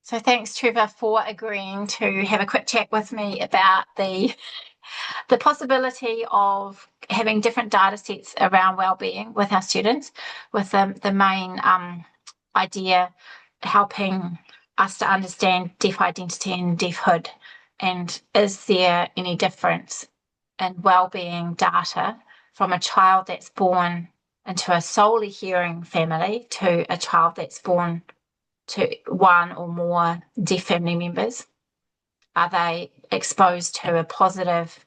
So thanks, Trevor, for agreeing to have a quick chat with me about the possibility of having different data sets around wellbeing with our students, with the main idea helping us to understand deaf identity and deafhood, and is there any difference in wellbeing data from a child that's born into a solely hearing family to a child that's born to one or more deaf family members? Are they exposed to a positive?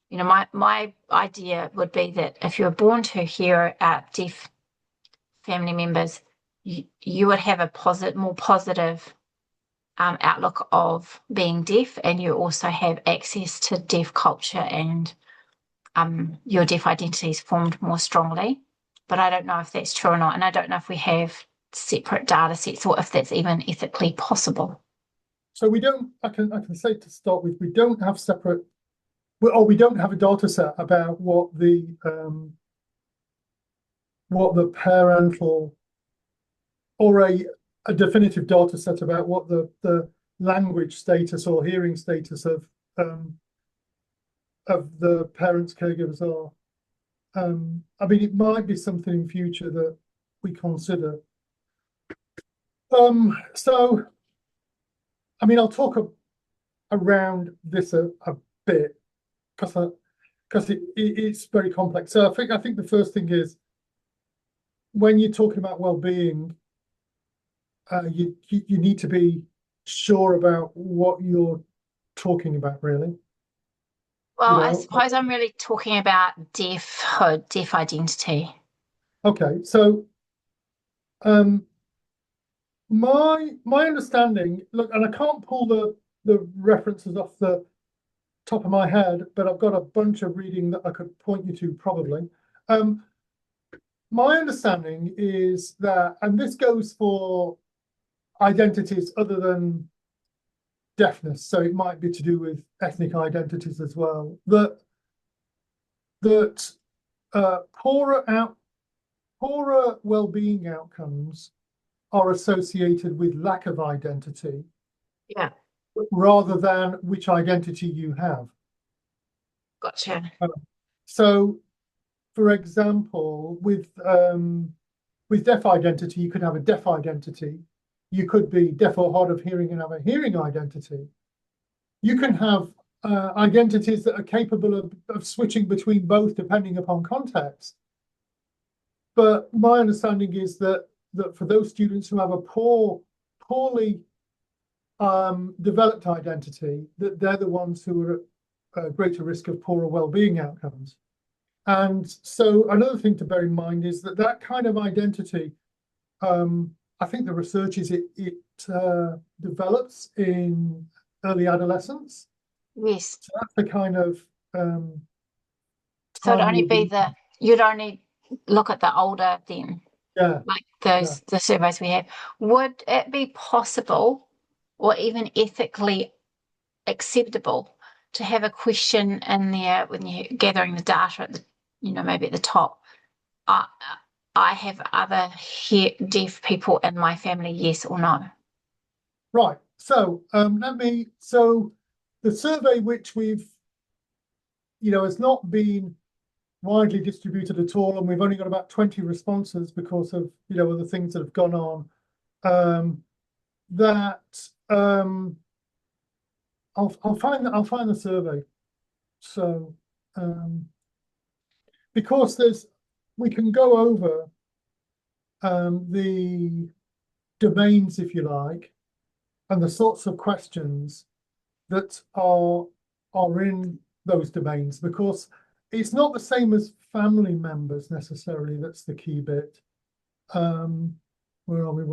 My idea would be that if you're born to hear deaf family members, you would have a more positive outlook of being deaf, and you also have access to deaf culture, and your deaf identity is formed more strongly. But I don't know if that's true or not, and I don't know if we have separate data sets or if that's even ethically possible. So we don't. I can say to start with, we don't have separate. We don't have a data set about what the parental, or a definitive data set about what the language status or hearing status of the parents' caregivers are. I mean, it might be something in future that we consider. So, I mean, I'll talk around this a bit because it's very complex. So I think the first thing is, when you're talking about well-being, you need to be sure about what you're talking about, really. Well, I suppose I'm really talking about deafhood, deaf identity. Okay, so my understanding, look, and I can't pull the references off the top of my head, but I've got a bunch of reading that I could point you to probably. My understanding is that, and this goes for identities other than deafness, so it might be to do with ethnic identities as well, that poorer well-being outcomes are associated with lack of identity, Yeah, rather than which identity you have. gotcha. So, for example, with deaf identity, you could have a deaf identity. You could be deaf or hard of hearing and have a hearing identity. You can have identities that are capable of switching between both depending upon context. But my understanding is that for those students who have a poorly developed identity, that they're the ones who are at greater risk of poorer well-being outcomes. And so another thing to bear in mind is that kind of identity, I think the research is it develops in early adolescence. Yes. So that's the kind of So you'd only look at the older then, yeah, like the surveys we have. Would it be possible or even ethically acceptable to have a question in there when you're gathering the data at maybe at the top? I have other deaf people in my family, yes or no? Right. So so the survey, which we've, has not been widely distributed at all, and we've only got about 20 responses because of other things that have gone on. I'll find the survey. So because we can go over the domains, if you like, and the sorts of questions that are in those domains, because it's not the same as family members necessarily. That's the key bit. Where are we?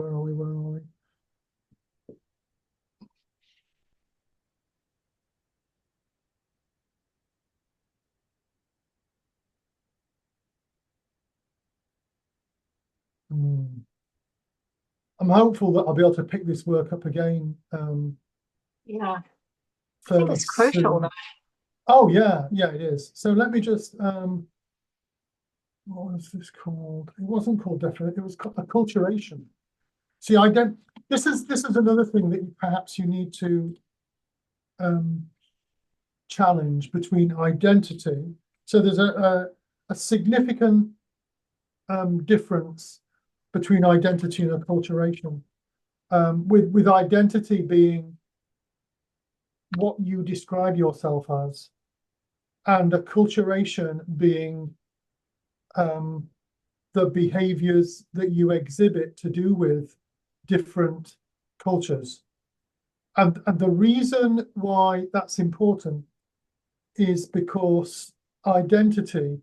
I'm hopeful that I'll be able to pick this work up again. Yeah, I think it's crucial though. Oh yeah, it is. So let me just what was this called? It wasn't called definite, it was called acculturation. See, this is another thing that perhaps you need to challenge between identity. So there's a significant difference between identity and acculturation. With identity being what you describe yourself as, and acculturation being the behaviors that you exhibit to do with different cultures. And the reason why that's important is because identity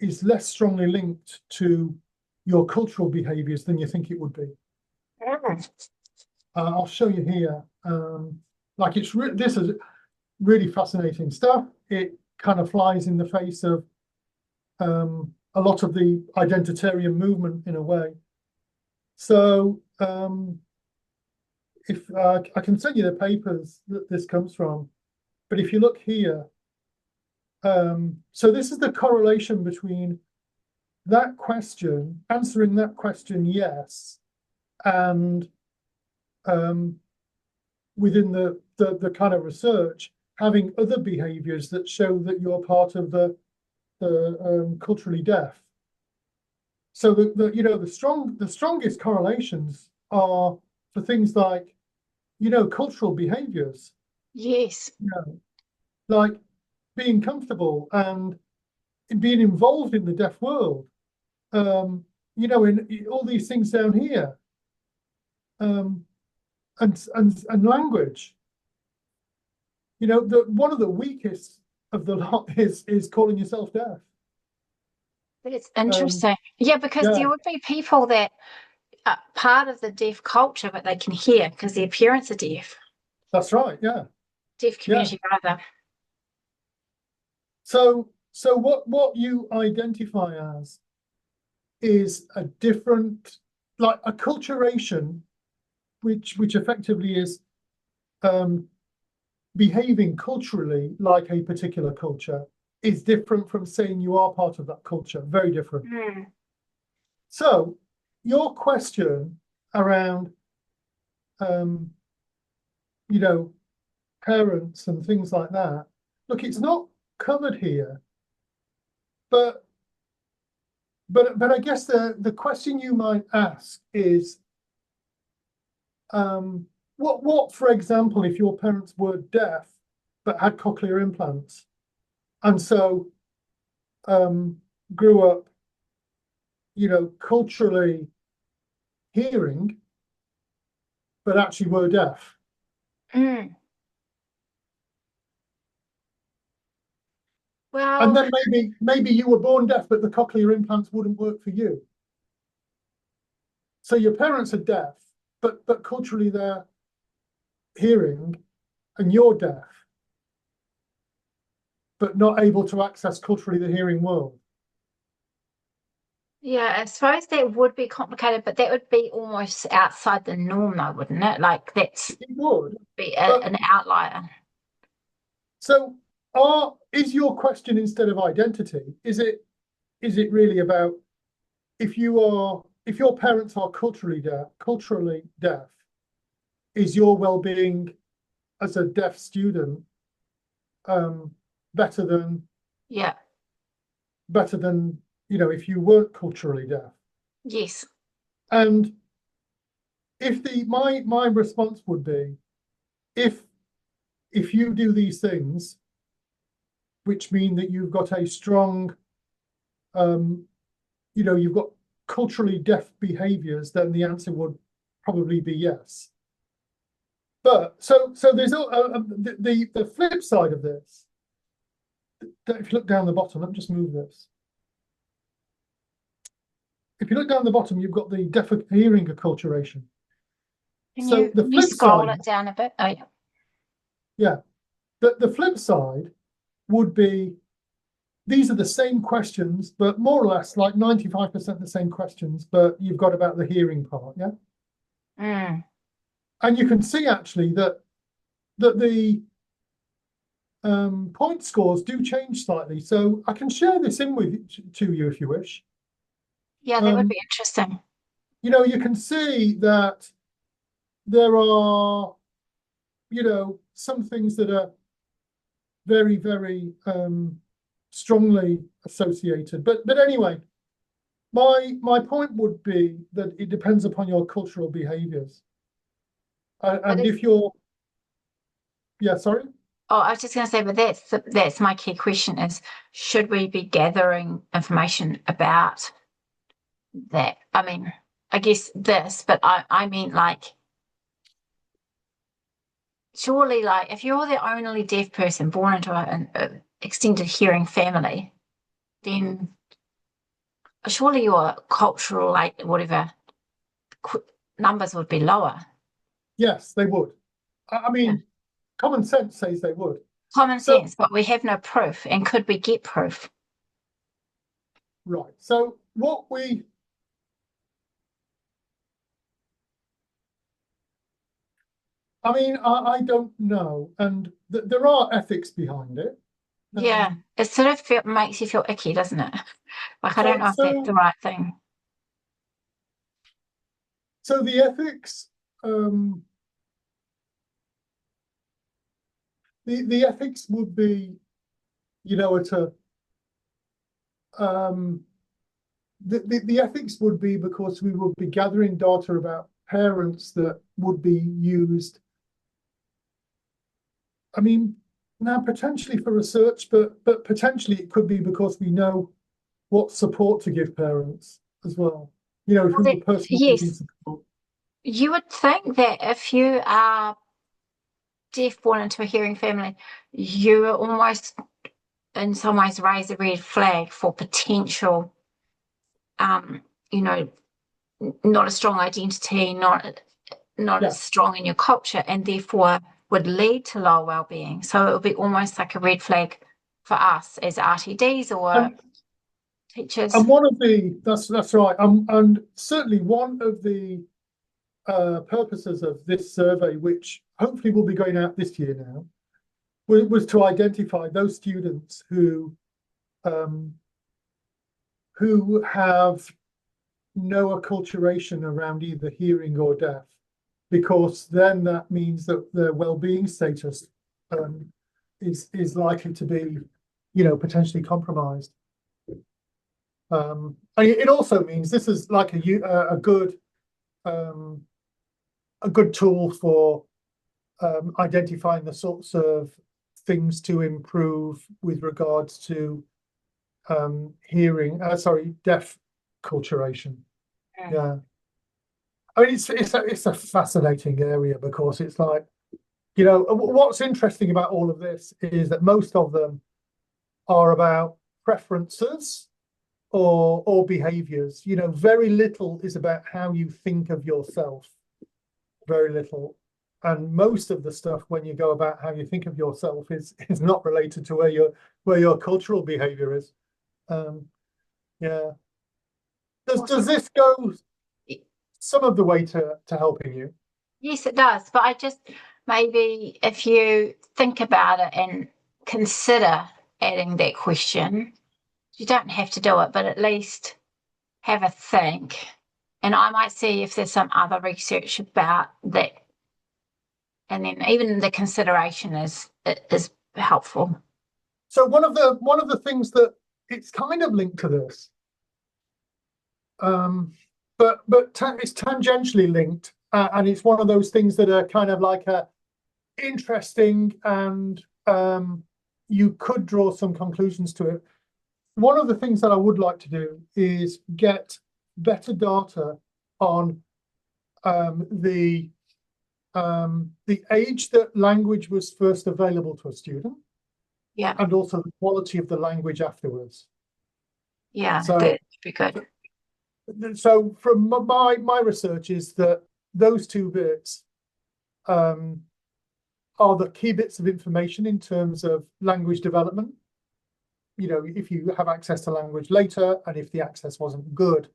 is less strongly linked to your cultural behaviors than you think it would be. I'll show you here. Like this is really fascinating stuff. It kind of flies in the face of a lot of the identitarian movement in a way. So if I can send you the papers that this comes from, but if you look here, so this is the correlation between that question, answering that question yes, and within the kind of research, having other behaviors that show that you're part of the culturally deaf. So the strongest correlations are for things like, cultural behaviors. Yes. Like being comfortable and being involved in the deaf world. In all these things down here. And language. One of the weakest of the lot is calling yourself deaf. It's interesting. Yeah, because yeah. there would be people that are part of the deaf culture, but they can hear because their parents are deaf. That's right, yeah. Deaf community, rather. So what you identify as is a different, like acculturation, which effectively is behaving culturally like a particular culture, is different from saying you are part of that culture. Very different. So your question around parents and things like that, look, it's not covered here, but I guess the question you might ask is what, for example, if your parents were deaf but had cochlear implants and so grew up, culturally hearing, but actually were deaf? Well, and then maybe you were born deaf, but the cochlear implants wouldn't work for you. So your parents are deaf, but culturally they're hearing, and you're deaf, but not able to access culturally the hearing world. Yeah, I suppose that would be complicated, but that would be almost outside the norm, though, wouldn't it? Like it would be an outlier. So, is your question, instead of identity, is it really about if your parents are culturally deaf, is your well-being as a deaf student better than if you weren't culturally deaf? Yes. And if my response would be, if you do these things, which mean that you've got a strong, you've got culturally deaf behaviors, then the answer would probably be yes. But so there's the flip side of this. If you look down the bottom, let me just move this. If you look down the bottom, you've got the deaf hearing acculturation. Can you scroll it down a bit? Oh, yeah. Yeah. The flip side would be, these are the same questions, but more or less like 95% the same questions, but you've got about the hearing part, yeah? And you can see actually that the point scores do change slightly. So I can share this in to you if you wish. Yeah, that would be interesting. you can see that there are, some things that are very, very strongly associated. But anyway, my point would be that it depends upon your cultural behaviors. And if you're, yeah, sorry. Oh, I was just going to say, but that's my key question is, should we be gathering information about that? I mean, I guess this, but I mean like, surely like if you're the only deaf person born into an extended hearing family, then surely your cultural, like whatever, numbers would be lower. Yes, they would. I Yeah. mean, common sense says they would. Common So, sense, but we have no proof. And could we get proof? right. So what we, I mean, I don't know. And there are ethics behind it. Yeah, it sort of makes you feel icky, doesn't it? Like I don't So, know if that's the so, right thing. so the ethics, um, the ethics would be, at a, um, the ethics would be because we would be gathering data about parents that would be used. I mean, now potentially for research, but potentially it could be because we know what support to give parents as well. Who the person is needing Yes, support. you would think that if you are deaf born into a hearing family, you are almost in some ways raise a red flag for potential, um, you know, not a strong identity, not Yeah. as strong in your culture, and therefore would lead to lower well-being. So it would be almost like a red flag for us as RTDs or And teachers. and one of the that's right. And certainly one of the purposes of this survey, which hopefully will be going out this year now, was to identify those students um, who have no acculturation around either hearing or deaf, because then that means that their well-being status is likely to be, potentially compromised. And it also means this is like a good um, tool for identifying the sorts of things to improve with regards to deaf culturation. Yeah. I mean, it's a fascinating area because it's like, what's interesting about all of this is that most of them are about preferences or behaviors. Very little is about how you think of yourself. Very little. And most of the stuff when you go about how you think of yourself is not related to where your cultural behavior is. Yeah. Does this go some of the way to helping you? Yes, it does. But I just maybe if you think about it and consider adding that question, you don't have to do it, but at least have a think. And I might see if there's some other research about that. And then even the consideration is helpful. So one of the things that it's kind of linked to this, but it's tangentially linked, and it's one of those things that are kind of like a interesting, and you could draw some conclusions to it. One of the things that I would like to do is get better data on the age that language was first available to a student, Yeah, and also the quality of the language afterwards. yeah, So, that'd be good. from my research is that those two bits are the key bits of information in terms of language development. If you have access to language later, and if the access wasn't good,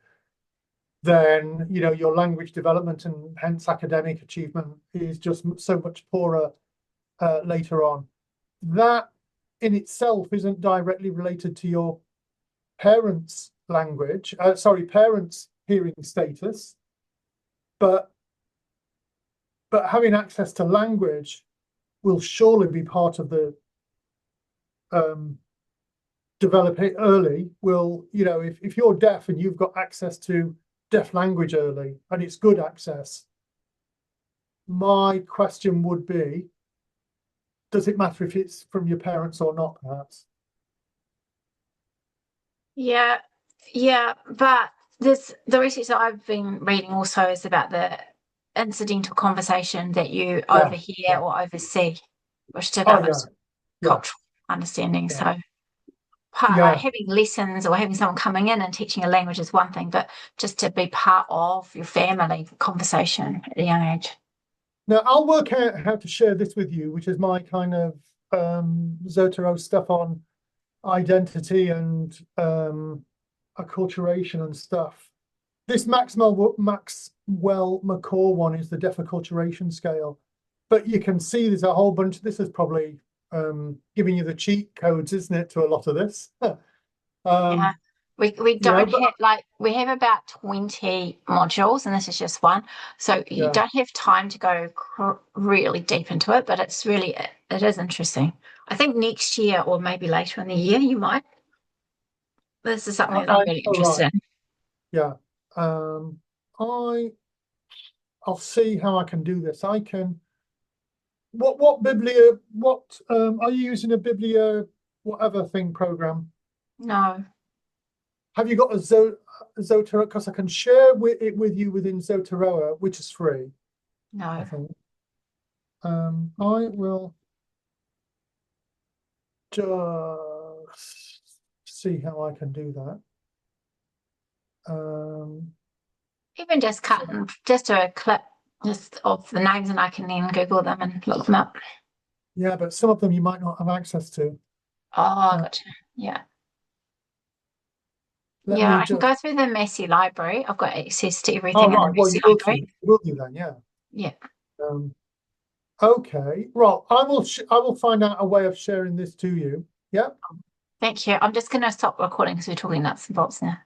then your language development and hence academic achievement is just so much poorer later on. That in itself isn't directly related to your parents' language, parents' hearing status. but having access to language will surely be part of the develop it early. Will, you know, if you're deaf and you've got access to deaf language early and it's good access, my question would be, does it matter if it's from your parents or not, perhaps? Yeah, yeah, but the research that I've been reading also is about the incidental conversation that you Yeah, overhear yeah. or oversee, which Oh yeah, develops yeah, cultural understanding. yeah, So part like yeah. having lessons or having someone coming in and teaching a language is one thing, but just to be part of your family conversation at a young age. Now I'll work out how to share this with you, which is my kind of Zotero stuff on identity and acculturation and stuff. This Maxwell McCall one is the deaf acculturation scale, but you can see there's a whole bunch. This is probably giving you the cheat codes, isn't it, to a lot of this? Yeah. We You know, don't but have like we have about 20 modules and this is just one. So you yeah, don't have time to go really deep into it, but it's really it is interesting. I think next year or maybe later in the year you might. This is something that I'm really all right, interested in. yeah. I I'll see how I can do this. I can. What Biblia? What are you using a Biblia whatever thing program? No, Have you got a Zotero? Because I can share it with you within Zotero, which is free, I no. think. I will just see how I can do that. Even just cutting just a clip just of the names and I can then Google them and look them up. Yeah, but some of them you might not have access to. Oh, Uh, gotcha. Yeah. let Yeah, me I can just. go through the Massey library. I've got access to Oh everything in the right, well Massey you will do. library. You will do then, yeah. Yeah. Um, okay, right. I will find out a way of sharing this to you. Yeah. Thank you. I'm just going to stop recording because we're talking nuts and bolts now.